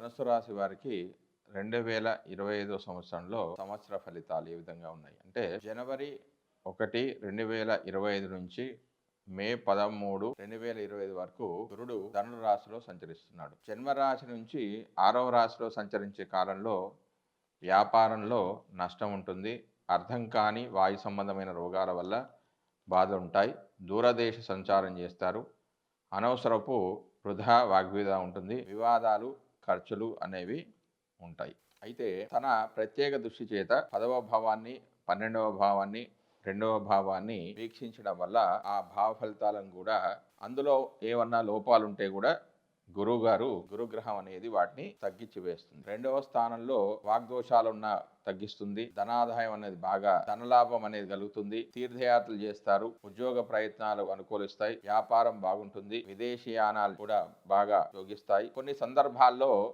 ధనుసు రాశి వారికి 2025 సంవత్సరంలో సంవత్సర ఫలితాలు ఏ విధంగా ఉన్నాయి అంటే జనవరి 1, 2025 నుంచి మే 13, 2025 వరకు గురుడు ధను రాశిలో సంచరిస్తున్నాడు. జన్మరాశి నుంచి 6వ రాశిలో సంచరించే కాలంలో వ్యాపారంలో నష్టం ఉంటుంది. అర్థం కాని వాయు సంబంధమైన రోగాల వల్ల బాధ ఉంటాయి. దూరదేశ సంచారం చేస్తారు. అనవసరపు వృధా వాగ్విధ ఉంటుంది. వివాదాలు, ఖర్చులు అనేవి ఉంటాయి. అయితే తన ప్రత్యేక దృష్టి చేత 10వ భావాన్ని, 12వ భావాన్ని, 2వ భావాన్ని వీక్షించడం వల్ల ఆ భావ ఫలితాలను కూడా అందులో ఏమన్నా లోపాలు ఉంటే కూడా గురుగ్రహం అనేది వాటిని తగ్గించి వేస్తుంది. 2వ స్థానంలో వాగ్దోషాలున్న తగ్గిస్తుంది. ధనాదాయం అనేది బాగా ధనలాభం అనేది కలుగుతుంది. తీర్థయాత్రలు చేస్తారు. ఉద్యోగ ప్రయత్నాలు అనుకూలిస్తాయి. వ్యాపారం బాగుంటుంది. విదేశీయానాలు కూడా బాగా యోగిస్తాయి. కొన్ని సందర్భాల్లో